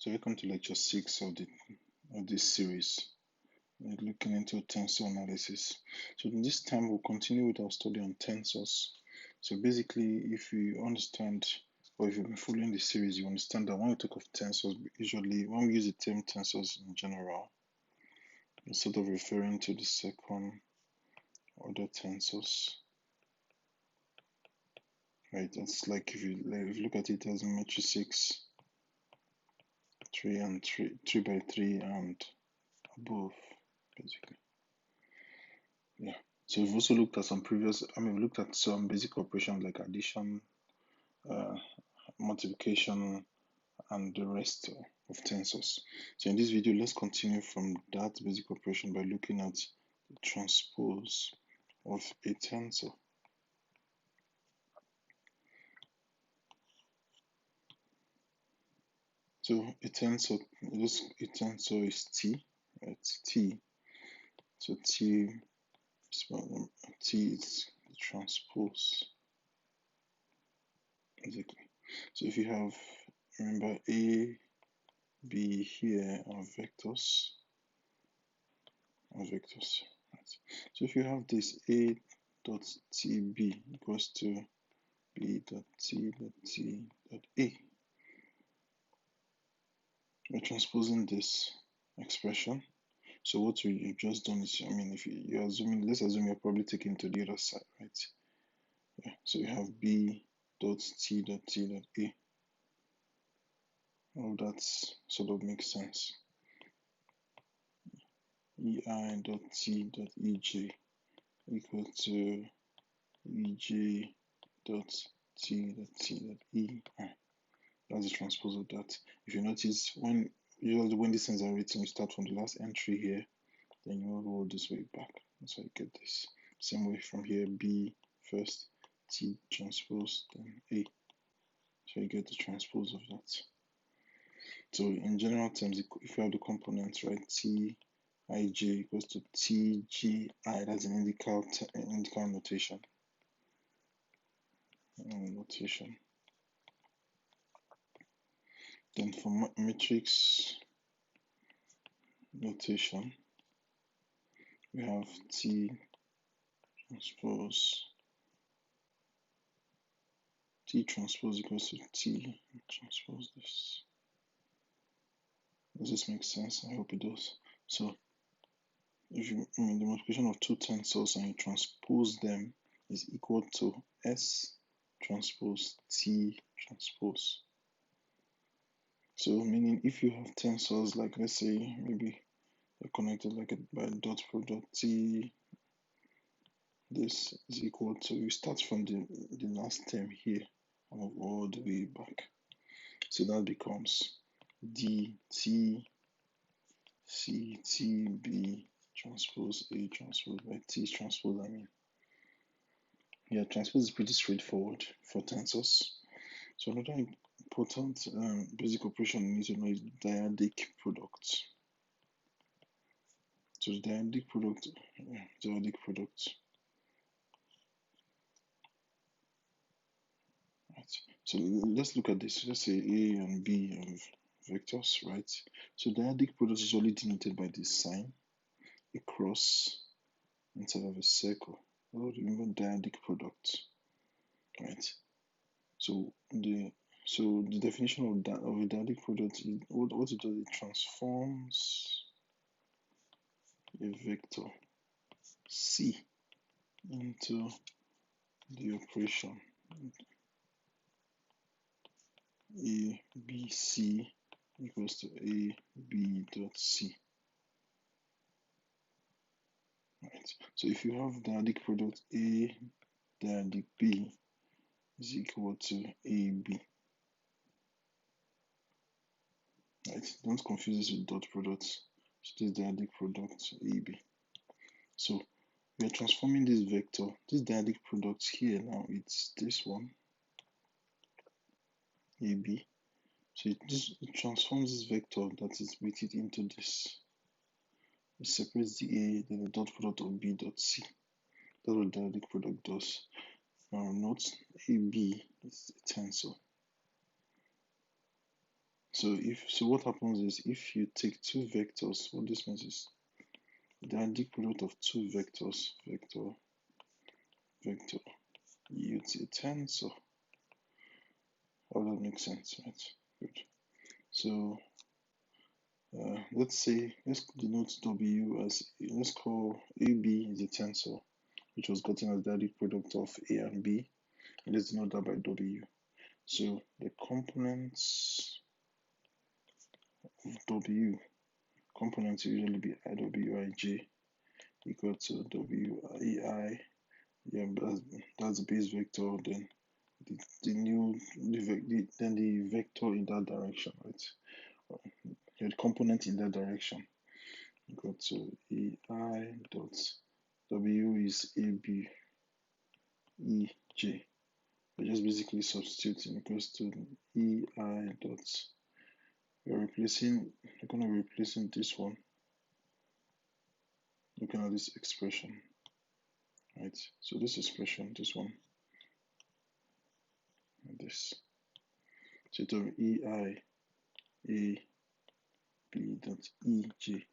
So welcome to lecture 6 of this series. We're looking into tensor analysis. So this time we'll continue with our study on tensors. So basically, if you understand, or if you've been following the series, you understand that when we talk of tensors, usually when we use the term tensors in general, we're sort of referring to the second order tensors. Right, that's like if you look at it as matrices 3 by 3 and above, basically. Yeah. So we've also looked at we looked at some basic operations like addition, multiplication, and the rest of tensors. So in this video, let's continue from that basic operation by looking at the transpose of a tensor. So a tensor is T, right? T. So T is the transpose. Exactly. So if you have, remember, A, B here are vectors. Right. So if you have this A dot TB equals to B dot T dot T dot A, we're transposing this expression. So what we've just done is, if you're assuming, let's assume you're probably taking to the other side, right? Yeah. So you have B dot T dot T dot A. All that sort of makes sense. EI dot T dot EJ equal to EJ dot T dot T dot EI. That's the transpose of that. If you notice, when these things are written, you start from the last entry here, then you roll this way back. That's how you get this. Same way from here, B first, T transpose, then A. So you get the transpose of that. So in general terms, if you have the components, right, T Ij equals to Tgi, that's an indical notation. Then for matrix notation, we have T transpose equals to T transpose this. Does this make sense? I hope it does. So if you the multiplication of two tensors and you transpose them is equal to S transpose T transpose. So meaning if you have tensors, like let's say maybe they're connected like by a dot product T, this is equal to, you start from the last term here and all the way back. So that becomes DT CTB transpose A transpose by T transpose, Yeah, transpose is pretty straightforward for tensors. So another important basic operation you need to know is dyadic product. So the dyadic product, Right. So let's look at this. Let's say A and B of vectors, right? So dyadic product is usually denoted by this sign, a cross instead of a circle. Well, remember dyadic product, right? So the definition of a dyadic product is what it does. It transforms a vector C into the operation A B C equals to A B dot C. Right. So if you have dyadic product A dyadic B is equal to AB. Right. Don't confuse this with dot products. So this dyadic product AB. So we are transforming this vector, this dyadic product here now, it's this one, AB. So it transforms this vector that is with it into this. It separates the A, then the dot product of B dot C. That's what the dyadic product does. Now note AB is a tensor. So what happens is if you take two vectors, what this means is the adic product of two vectors, vector, yields a tensor. How that makes sense, right? Good. So let's denote W as, let's call AB is a tensor, which was gotten as the adic product of A and B. Let's denote that by W. So the components of W, components usually be IWIJ equal to WEI. Yeah, that's the base vector. Then the vector in that direction, right? The component in that direction equal to EI dot W is AB EJ. We're just basically substituting equals to EI dot. We're going to be replacing this one. Looking at this expression, right? So this expression, this one, and this. So it will be EI A B dot EJ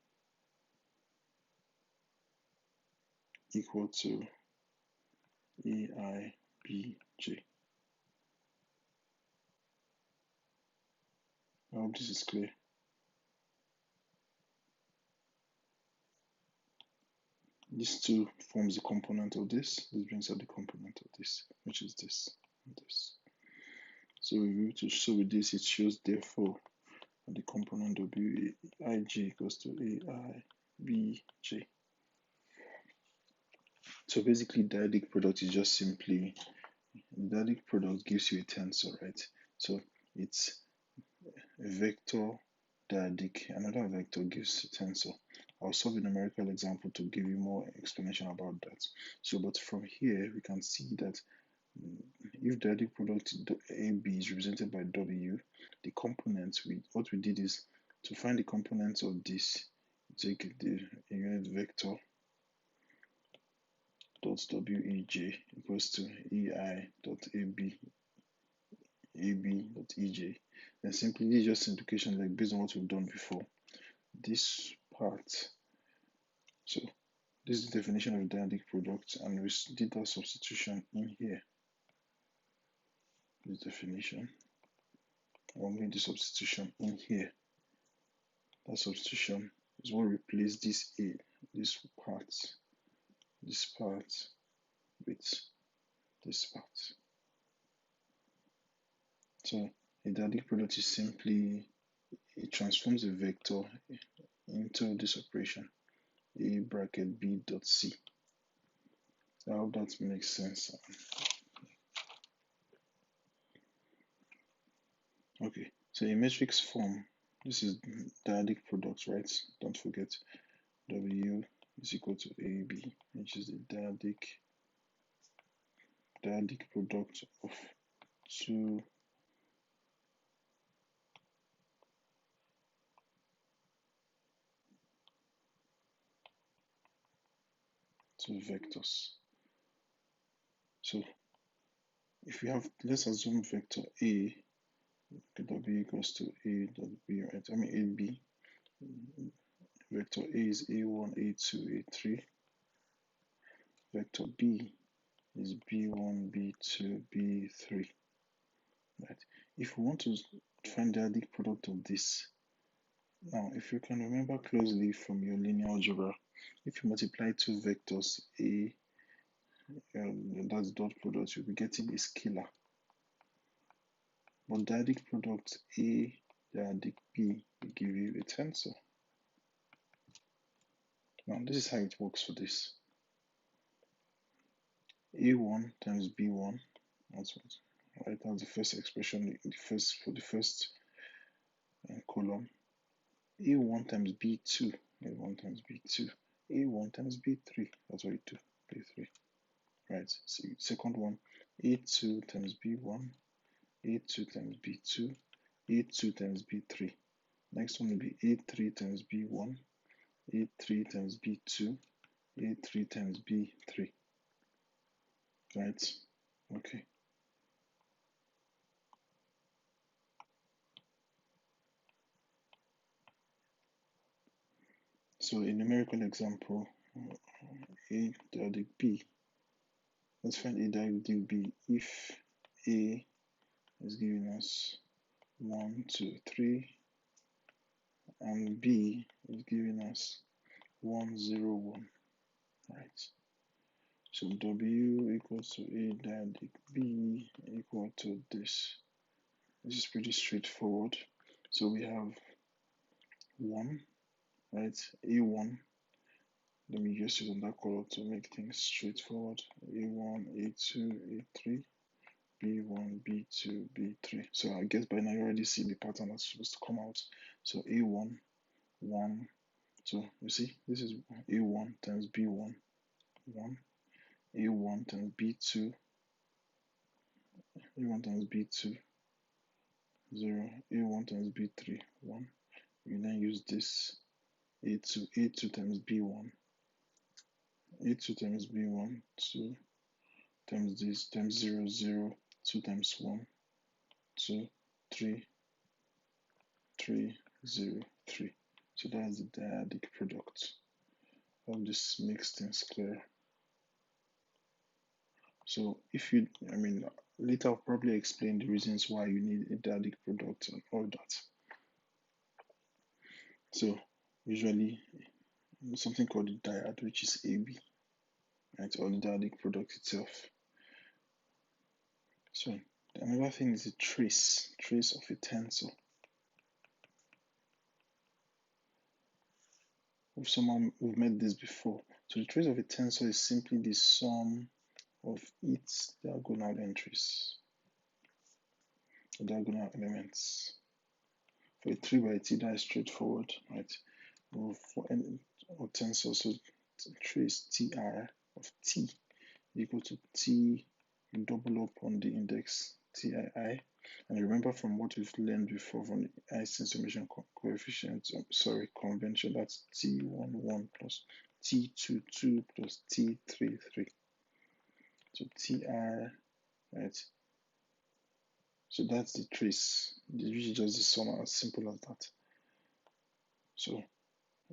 equal to EI BJ. I hope this is clear. This two forms the component of this. This brings out the component of this, which is this and this. So we're able to show with this, it shows therefore the component WIJ equals to AIBJ. So basically, dyadic product is just simply, dyadic product gives you a tensor, right? So it's a vector dyadic, another vector gives a tensor. I'll solve a numerical example to give you more explanation about that. So, but from here, we can see that if dyadic product AB is represented by W, the components, what we did is to find the components of this, take the unit vector dot WEJ equals to EI dot AB dot EJ. And simply this is just simplification, like based on what we've done before. This part, so this is the definition of dyadic product, and we did that substitution in here. This definition, or made the substitution in here. That substitution is what replaced this part with this part. So a dyadic product is simply, it transforms a vector into this operation, A bracket B dot C. I hope that makes sense. Okay, so in matrix form, this is dyadic product, right? Don't forget W is equal to AB, which is the dyadic product of two vectors. So if we have, let's assume vector A, W equals to A dot B, right? I mean AB. Vector A is A1, A2, A3. Vector B is B1, B2, B3. Right? If we want to find the dyadic product of this, now if you can remember closely from your linear algebra, if you multiply two vectors A, that's dot product, you'll be getting a scalar. But dyadic product A, dyadic B will give you a tensor. Now this is how it works for this. A1 times B1, that's what, right? That's the first expression, for the first column. A1 times B2, A1 times B2, A1 times B3, that's what you do, B3, right? So second one, A2 times B1, A2 times B2, A2 times B3. Next one will be A3 times B1, A3 times B2, A3 times B3. Right? Okay. So a numerical example, A diagonal B. Let's find A diagonal B if A is giving us 1, 2, 3, and B is giving us 1, 0, 1, right? So W equals to A diagonal B equal to this. This is pretty straightforward. So we have 1, right? A1. Let me just use that color to make things straightforward. A1, A2, A3, B1, B2, B3. So I guess by now you already see the pattern that's supposed to come out. So A1, 1, 2. You see, this is A1 times B1, 1. A1 times B2, A1 times B2, 0. A1 times B3, 1. You then use this A2 times B1, A2 times B1, 2 times this times 0, 0, 2 times 1, 2, 3, 3, 0, 3. So that's the dyadic product. I hope this makes things clear. So if you, later I'll probably explain the reasons why you need a dyadic product and all that. So usually something called the dyad, which is AB, right, or the dyadic product itself. So another thing is a trace of a tensor. We've made this before. So the trace of a tensor is simply the sum of its diagonal entries, the diagonal elements. For a 3 by T, that is straightforward, right? For any tensor, so trace TR of T equal to T double up on the index TII. And remember from what we've learned before from the Einstein summation coefficient, convention, that's T11 plus T22 plus T33. So TR, right? So that's the trace. It's usually just the sum, as simple as that. So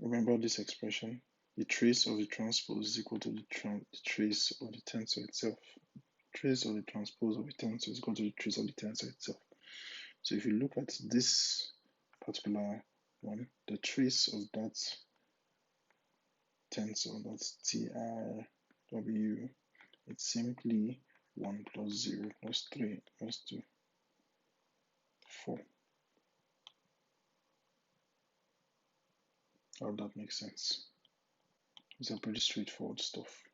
remember this expression. The trace of the transpose is equal to the trace of the tensor itself. Trace of the transpose of the tensor is equal to the trace of the tensor itself. So if you look at this particular one, the trace of that tensor, that's TRW, it's simply 1 plus 0 plus 3 plus 2, 4. I hope that makes sense. These are pretty straightforward stuff.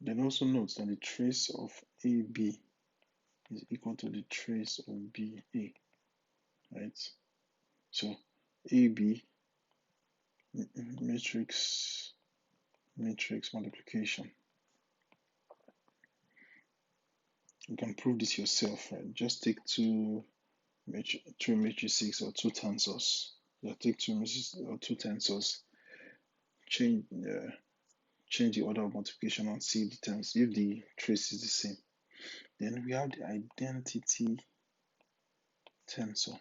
Then also note that the trace of AB is equal to the trace of BA, right? So AB matrix multiplication. You can prove this yourself, right? Just take two matrices or two tensors. Take two matrices or two tensors, change the order of multiplication and see the terms if the trace is the same. Then we have the identity tensor.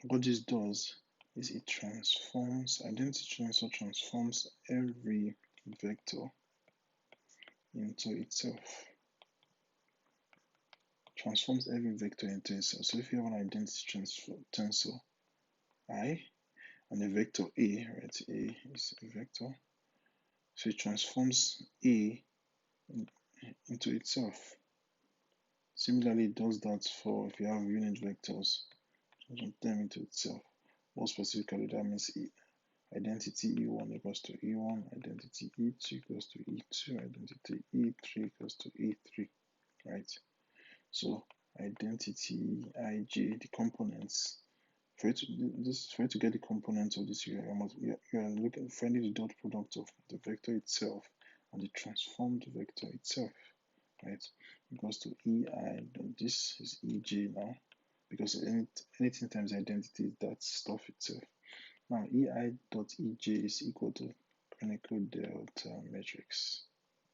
What this does is it transforms, identity tensor transforms every vector into itself. Transforms every vector into itself. So if you have an identity tensor I and a vector A, right? A is a vector. So it transforms A into itself. Similarly, it does that for if you have unit vectors, transform them into itself. More specifically, that means identity E1 equals to E1, identity E2 equals to E2, identity E3 equals to E3, right? So identity Ij, the components. For you to get the components of this, you are finding the dot product of the vector itself and the transformed vector itself, right? Equals to Ei. This is Ej now, because anything times identity is that stuff itself. Now Ei dot Ej is equal to Kronecker delta matrix,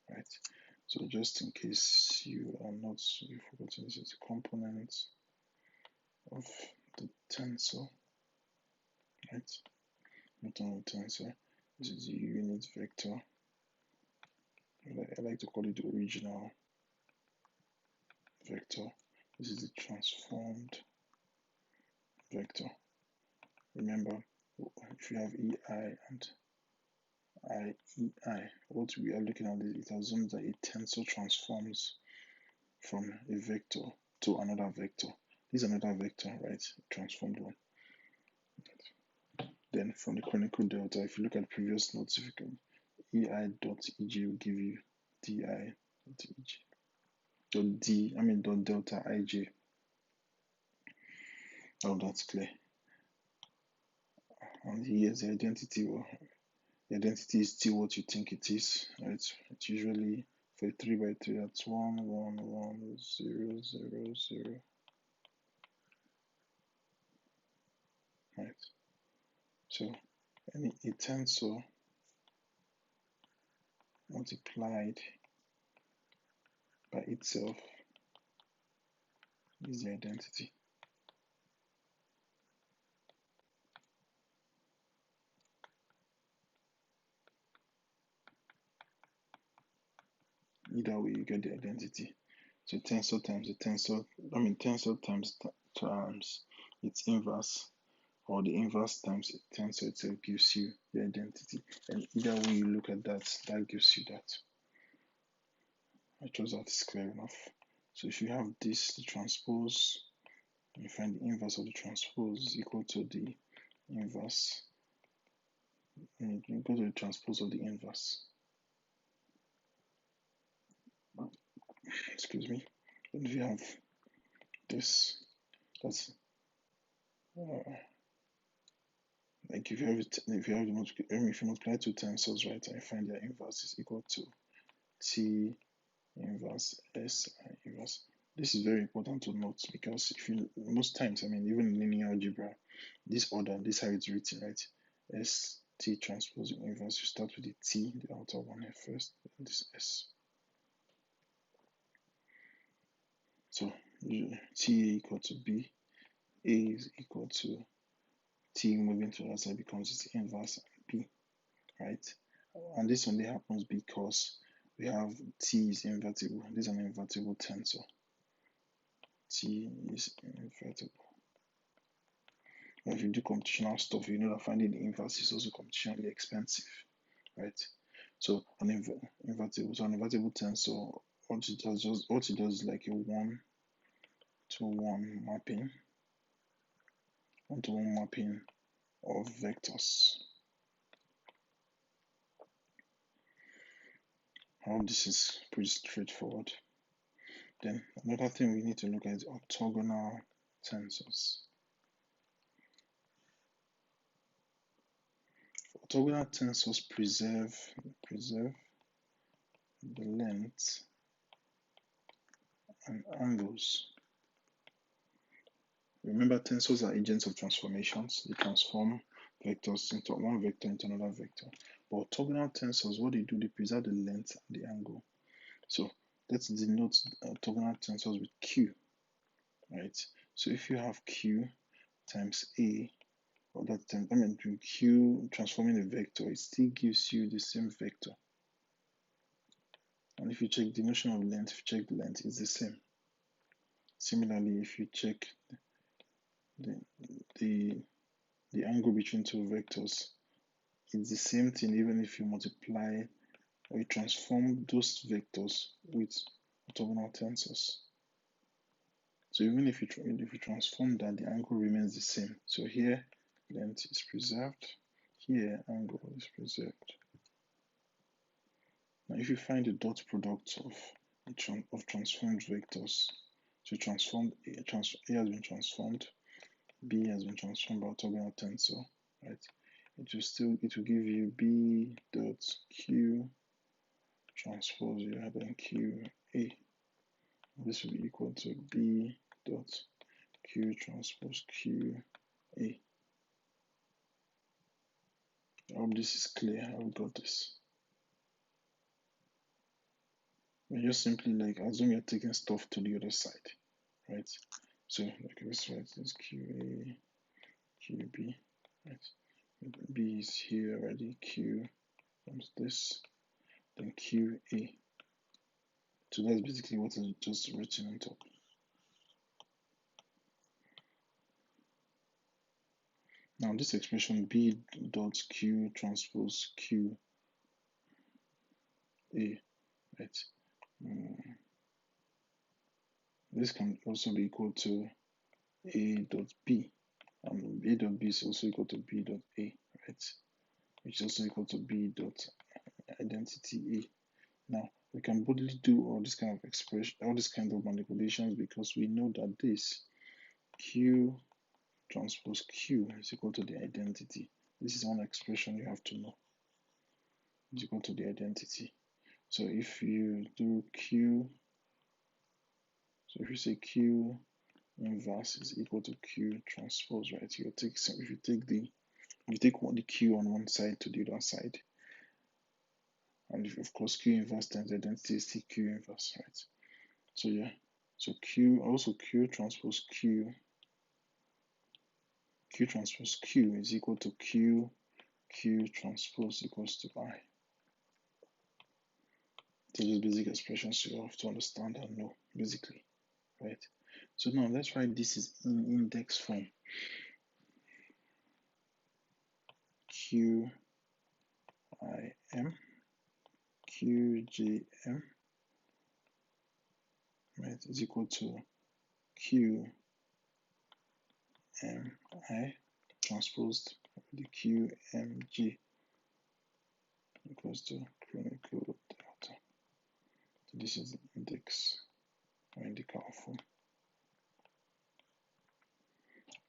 right? So just in case you've forgotten, this is a component of the tensor, right? Bottom of the tensor. This is the unit vector. I like to call it the original vector. This is the transformed vector. Remember, if you have EI and IEI, what we are looking at is it assumes that a tensor transforms from a vector to another vector. This is another vector, right? Transformed one. Then from the conical delta, if you look at previous notes, if you can, EI.eg will give you DI.eg. Dot delta ij. Oh, that's clear. And here's the identity. Well, the identity is still what you think it is, right? It's usually for a 3 by 3, that's 1, 1, 1, 0, 0, 0. Right? So a tensor multiplied by itself is the identity. Either way, you get the identity. So tensor times the tensor, tensor times its inverse, or the inverse times the tensor itself gives you the identity. And either way you look at that, that gives you that. I trust that is clear enough. So if you have this, the transpose, you find the inverse of the transpose is equal to the inverse. And you go to the transpose of the inverse. Excuse me. And if you have this, that's like if you multiply two tensors, right, I find their inverse is equal to T inverse S inverse. This is very important to note because if you most times, even in linear algebra, this order, this is how it's written, right? S T transpose inverse. You start with the T, the outer one here first, and this S. So T equal to B, A is equal to T moving to the other side becomes its inverse B, right? And this only happens because we have T is invertible. This is an invertible tensor. T is invertible. If you do computational stuff, you know that finding the inverse is also computationally expensive, right? So an invertible tensor, what it does is like a 1-to-1 mapping, 1-to-1 mapping of vectors. All this is pretty straightforward. Then another thing we need to look at is orthogonal tensors. Orthogonal tensors preserve the length and angles. Remember, tensors are agents of transformations. They transform vectors into one vector into another vector. But orthogonal tensors, what they do, they preserve the length and the angle. So let's denote orthogonal tensors with Q, right? So if you have Q times A, or that time, Q transforming a vector, it still gives you the same vector. And if you check the notion of length, if you check the length, it's the same. Similarly, if you check the angle between two vectors, it's the same thing even if you multiply or you transform those vectors with orthogonal tensors. So even if you transform that, the angle remains the same. So here length is preserved, here angle is preserved. Now if you find the dot product of transformed vectors, so A has been transformed, B has been transformed by orthogonal tensor, right? It will give you B dot Q transpose you have then Q A. This will be equal to B dot Q transpose Q A. I hope this is clear how we got this. We just simply assume you're taking stuff to the other side, right? So like let's write this QA, QB, right? B is here already, Q comes this, then QA. So that's basically what is just written on top. Now this expression B dot Q transpose Q A, right? This can also be equal to A dot B. A dot B is also equal to B dot A, right? Which is also equal to B dot identity A. Now we can boldly do all this kind of expression, all this kind of manipulations, because we know that this Q transpose Q is equal to the identity. This is one expression you have to know. It's equal to the identity. So if you do Q, so if you say Q inverse is equal to Q transpose, right? You take if you take the Q on one side to the other side, and if, of course Q inverse times the identity is still Q inverse, right? So yeah, so Q transpose Q transpose Q is equal to Q transpose equals to I. So these basic expressions you have to understand and know basically, right? So now let's write this is in index form. QIM QJM, right, is equal to QMI transposed the QMG equals to chronicle delta. So this is the index or indical form.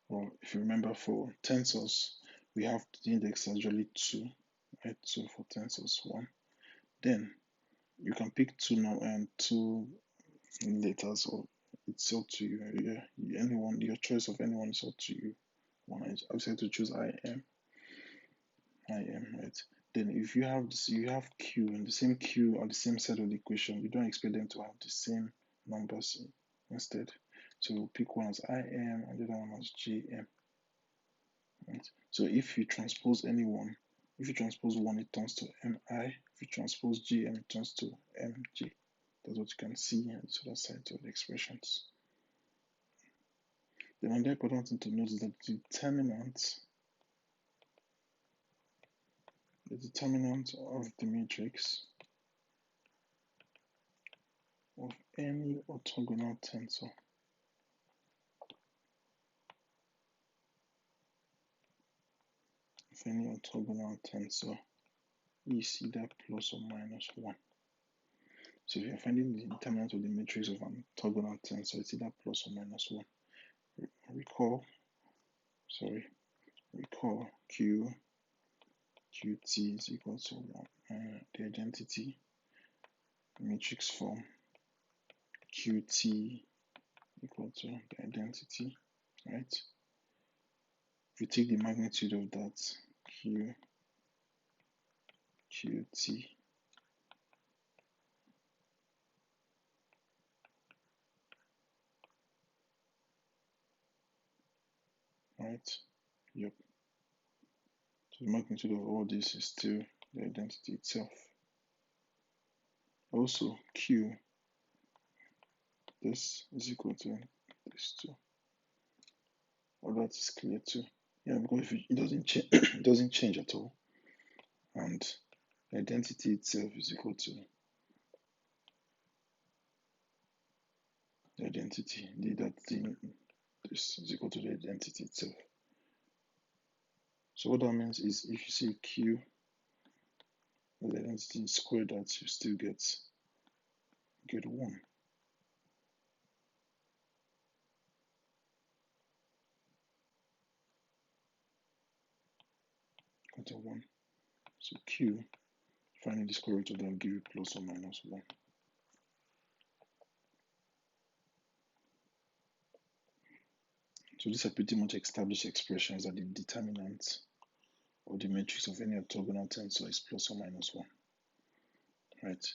Well, if you remember, for tensors, we have the index actually 2, right? So for tensors 1, then you can pick two letters, or it's up to you. Yeah, anyone, your choice of anyone is up to you. I decided to choose IM, right? Then if you have this, you have Q, and the same Q on the same side of the equation, you don't expect them to have the same numbers instead. So we'll pick one as IM and the other one as GM. Right? So if you transpose anyone, if you transpose one, it turns to MI. If you transpose GM, it turns to MG. That's what you can see on the other side of the expressions. The another important thing to note is that the determinant of the matrix of any orthogonal tensor is either plus or minus 1. So if you're finding the determinant of the matrix of an orthogonal tensor, it's either plus or minus 1. Recall QT is equal to 1. The identity matrix form QT equal to the identity, right? If you take the magnitude of that QT, right? Yep. So the magnitude of all this is still the identity itself. Also, Q, this is equal to this too. All that is clear too. Yeah, because it doesn't change, it doesn't change at all. And the identity itself is equal to the identity. This is equal to the identity itself. So what that means is if you see Q, the identity squared that, you still get 1. Got a 1. So Q, finding the square root of that will give you plus or minus 1. So these are pretty much established expressions that the determinant of the matrix of any orthogonal tensor is plus or minus 1. Right?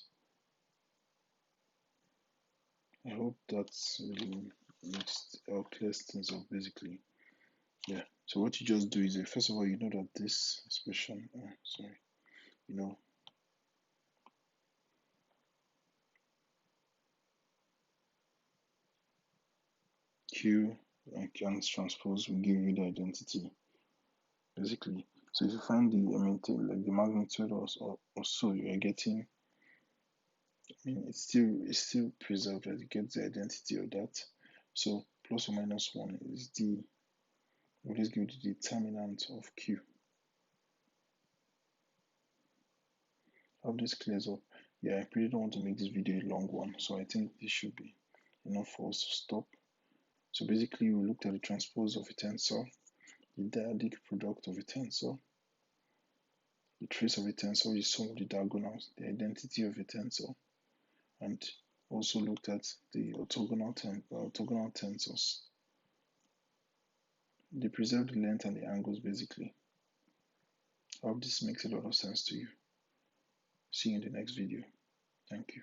I hope that's really makes clears things up basically. Yeah. So what you just do is first of all, you know that this expression, sorry, you know, Q and Q transpose will give you the identity basically. So if you find the like the magnitude or so, you are getting. I mean, it's still preserved, that you get the identity of that. So plus or minus one is the, what is give the determinant of Q. How this clears up. Yeah, I really don't want to make this video a long one, so I think this should be enough for us to stop. So basically, we looked at the transpose of a tensor, the dyadic product of a tensor, the trace of a tensor is sum of the diagonals, the identity of a tensor, and also looked at the orthogonal tensors. They preserve the length and the angles basically. I hope this makes a lot of sense to you. See you in the next video. Thank you.